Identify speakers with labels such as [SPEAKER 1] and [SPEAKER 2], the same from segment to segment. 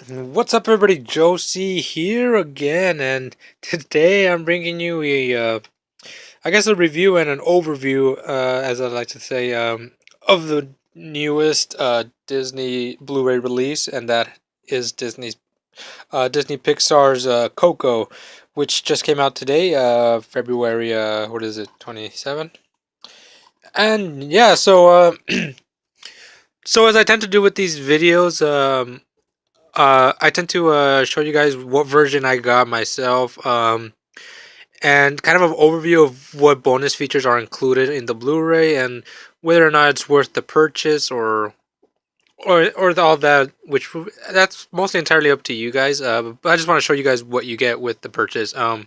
[SPEAKER 1] What's up, everybody? Josie here again, and today I'm bringing you a review and an overview, as I like to say, of the newest Disney Blu-ray release, and that is Disney Pixar's Coco, which just came out today, February, what is it, 27? And yeah, so as I tend to do with these videos, I tend to show you guys what version I got myself, and kind of an overview of what bonus features are included in the Blu-ray and whether or not it's worth the purchase or all that. That's mostly entirely up to you guys. But I just want to show you guys what you get with the purchase. I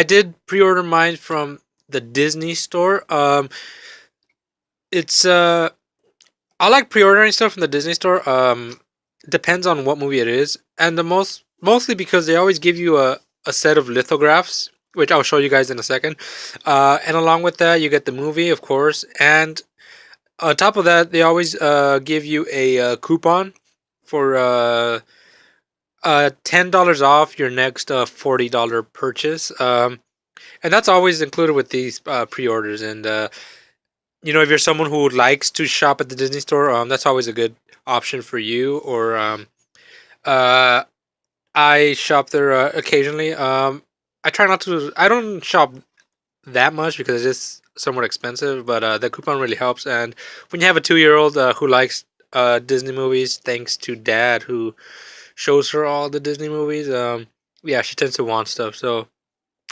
[SPEAKER 1] did pre-order mine from the Disney store. It's I like pre-ordering stuff from the Disney store. Depends on what movie it is, and mostly because they always give you a set of lithographs, which I'll show you guys in a second. And along with that, you get the movie, of course, and on top of that, they always give you a coupon for $10 off your next $40 purchase. And that's always included with these pre-orders. And if you're someone who likes to shop at the Disney store, that's always a good option for you. Or uh, I shop there occasionally. I try not to. I don't shop that much because it is somewhat expensive, but the coupon really helps. And when you have a 2-year-old who likes Disney movies, thanks to Dad who shows her all the Disney movies, yeah, she tends to want stuff. So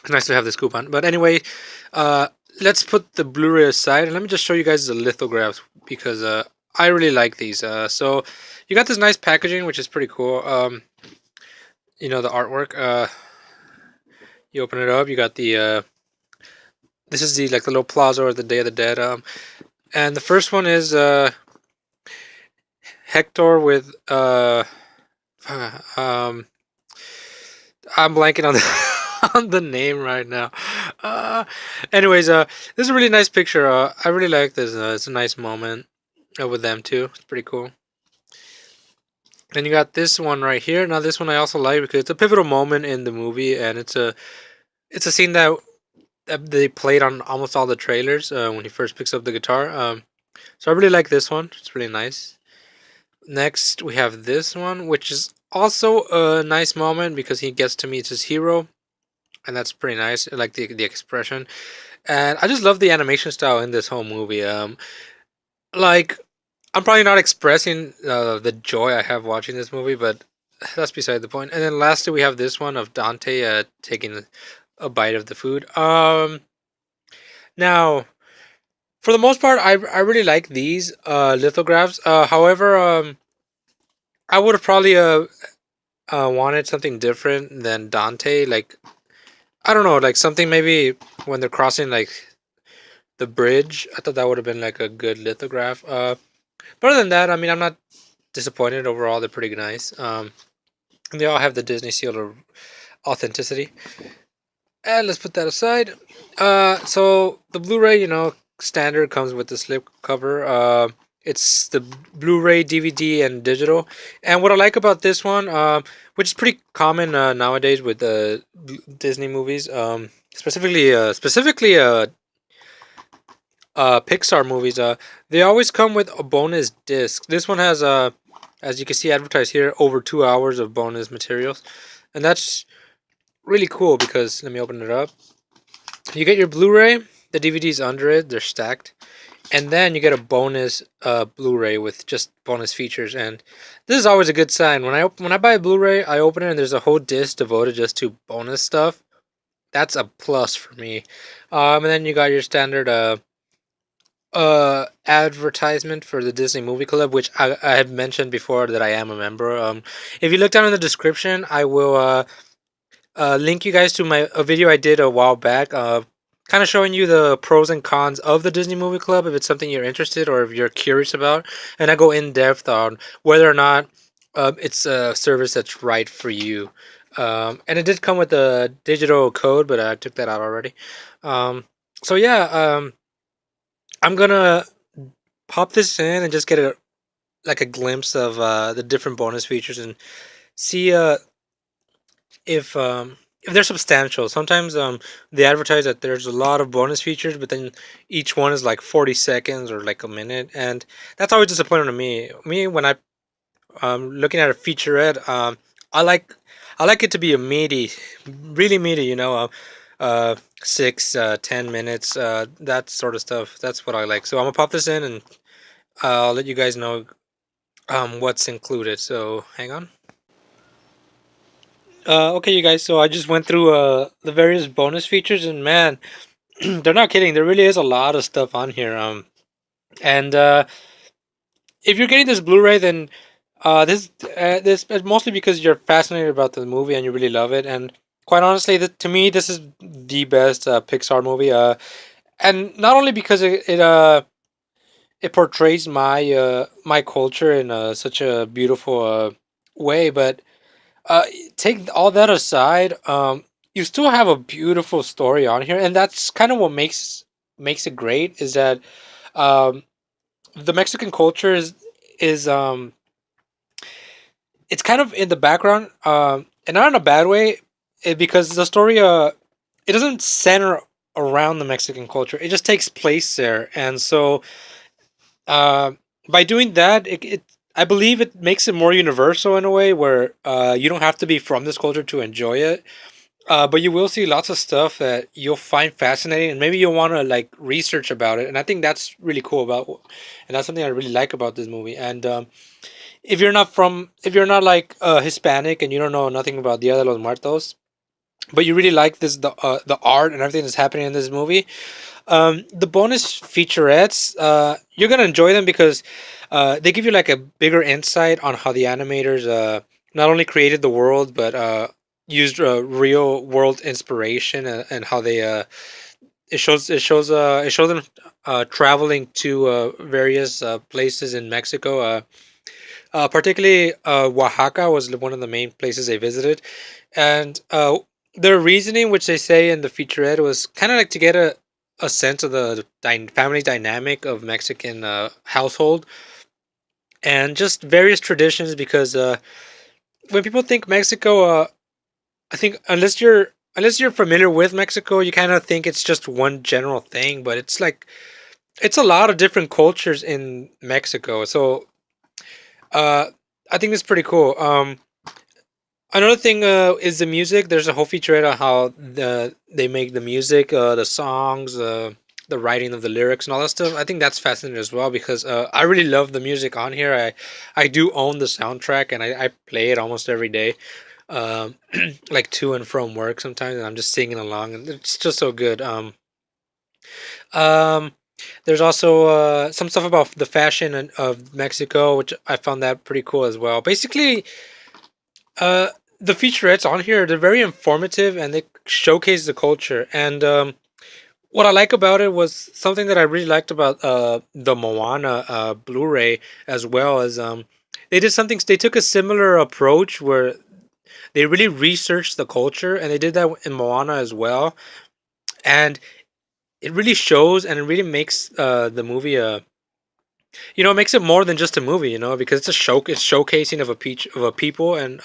[SPEAKER 1] it's nice to have this coupon. But anyway, uh, let's put the Blu-ray aside and let me just show you guys the lithographs because I really like these. So you got this nice packaging, which is pretty cool. The artwork. You open it up. You got the. This is the little plaza or the Day of the Dead. And the first one is Hector with um. I'm blanking on the on the name right now. Uh, anyways, this is a really nice picture. I really like this. It's a nice moment with them too. It's pretty cool. Then you got this one right here. Now this one I also like because it's a pivotal moment in the movie, and it's a scene that they played on almost all the trailers when he first picks up the guitar. So I really like this one. It's really nice. Next we have this one, which is also a nice moment because he gets to meet his hero, and that's pretty nice. I like the expression, and I just love the animation style in this whole movie. Like I'm probably not expressing the joy I have watching this movie, but that's beside the point. And then lastly, we have this one of Dante taking a bite of the food. Now, for the most part, I really like these lithographs. However, I would have probably wanted something different than Dante. Like I don't know, like something maybe when they're crossing like the bridge. I thought that would have been like a good lithograph. But other than that, I mean, I'm not disappointed overall. They're pretty nice. And they all have the Disney seal of authenticity. And let's put that aside. So the Blu-ray, standard comes with the slip cover. It's the Blu-ray, DVD, and digital. And what I like about this one, which is pretty common nowadays with the Disney movies, specifically Pixar movies, they always come with a bonus disc. This one has as you can see advertised here, over 2 hours of bonus materials, and that's really cool because let me open it up. You get your Blu-ray, the DVDs under it, they're stacked, and then you get a bonus Blu-ray with just bonus features. And this is always a good sign. When I buy a Blu-ray, I open it and there's a whole disc devoted just to bonus stuff. That's a plus for me. And then you got your standard advertisement for the Disney Movie Club, which I had mentioned before that I am a member. If you look down in the description, I will link you guys to a video I did a while back, kind of showing you the pros and cons of the Disney Movie Club if it's something you're interested or if you're curious about, and I go in depth on whether or not it's a service that's right for you. And it did come with a digital code, but I took that out already. So yeah, I'm gonna pop this in and just get like a glimpse of the different bonus features and see if if they're substantial. Sometimes they advertise that there's a lot of bonus features, but then each one is like 40 seconds or like a minute, and that's always disappointing to me. When I looking at a featurette, I like I like it to be a meaty, really meaty. 6 10 minutes, that sort of stuff. That's what I like. So I'm gonna pop this in, and I'll let you guys know what's included. So hang on. Okay, you guys. So I just went through the various bonus features, and man, they're not kidding. There really is a lot of stuff on here. And if you're getting this Blu-ray, then this is mostly because you're fascinated about the movie and you really love it. And quite honestly, to me, this is the best Pixar movie. And not only because it portrays my culture in such a beautiful way, but uh, take all that aside, you still have a beautiful story on here, and that's kind of what makes it great. Is that um, the Mexican culture is it's kind of in the background, and not in a bad way, because the story it doesn't center around the Mexican culture. It just takes place there, and so uh, by doing that, it I believe it makes it more universal in a way where you don't have to be from this culture to enjoy it. But you will see lots of stuff that you'll find fascinating, and maybe you'll want to like research about it. And I think that's really cool and that's something I really like about this movie. And if you're not like Hispanic and you don't know nothing about Dia de los Muertos, but you really like the art and everything that's happening in this movie, the bonus featurettes, you're gonna enjoy them because they give you like a bigger insight on how the animators not only created the world but used real world inspiration, and how they it shows them traveling to various places in Mexico. Particularly, Oaxaca was one of the main places they visited, and their reasoning, which they say in the featurette, was kind of like to get a sense of the family dynamic of Mexican household and just various traditions. Because when people think Mexico, I think unless you're familiar with Mexico, you kind of think it's just one general thing, but it's a lot of different cultures in Mexico. So uh, I think it's pretty cool. Another thing is the music. There's a whole featurette on how they make the music, the songs, the writing of the lyrics, and all that stuff. I think that's fascinating as well because I really love the music on here. I do own the soundtrack and I play it almost every day, um, like to and from work sometimes, and I'm just singing along, and it's just so good. Um, there's also some stuff about the fashion of Mexico, which I found that pretty cool as well. Basically, uh, the featurettes on here, they're very informative and they showcase the culture. And what I like about it was something that I really liked about the Moana Blu-ray as well as they did something. They took a similar approach where they really researched the culture, and they did that in Moana as well. And it really shows, and it really makes the movie it makes it more than just a movie, because it's showcasing of a people, and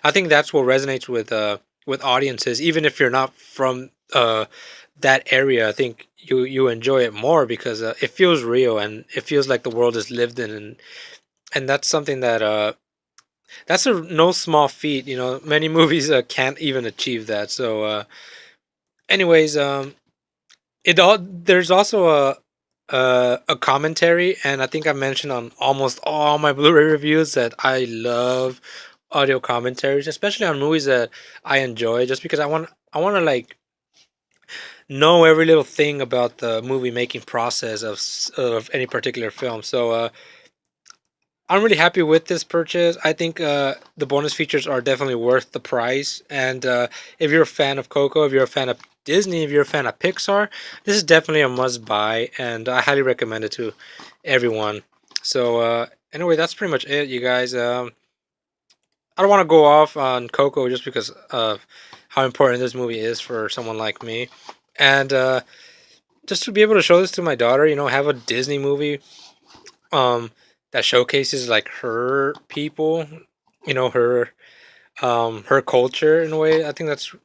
[SPEAKER 1] I think that's what resonates with audiences, even if you're not from that area. I think you enjoy it more because it feels real and it feels like the world is lived in, and that's something that that's a no small feat. Many movies can't even achieve that. So, anyways, there's also a commentary, and I think I mentioned on almost all my Blu-ray reviews that I love audio commentaries, especially on movies that I enjoy, just because I want to like know every little thing about the movie making process of any particular film. So I'm really happy with this purchase. I think the bonus features are definitely worth the price. And if you're a fan of Coco, if you're a fan of Disney, if you're a fan of Pixar, this is definitely a must buy, and I highly recommend it to everyone. So anyway, that's pretty much it, you guys. I don't want to go off on Coco just because of how important this movie is for someone like me, and just to be able to show this to my daughter, have a Disney movie. Um, that showcases like her people, her her culture in a way. I think that's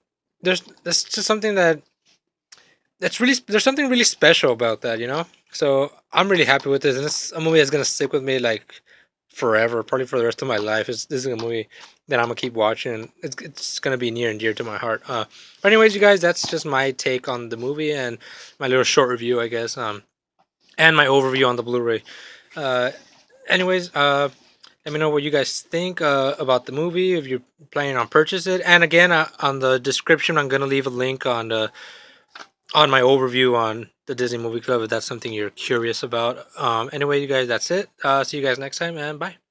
[SPEAKER 1] just something that's really there's something really special about that. So I'm really happy with this, and it's a movie that's gonna stick with me like forever, probably for the rest of my life. This is a movie that I'm gonna keep watching. And it's gonna be near and dear to my heart. But anyways, you guys, that's just my take on the movie and my little short review, I guess. And my overview on the Blu-ray. Uh, anyways, let me know what you guys think about the movie if you're planning on purchase it. And again, on the description, I'm gonna leave a link on my overview on the Disney Movie Club if that's something you're curious about. Anyway, you guys, that's it. See you guys next time, and bye.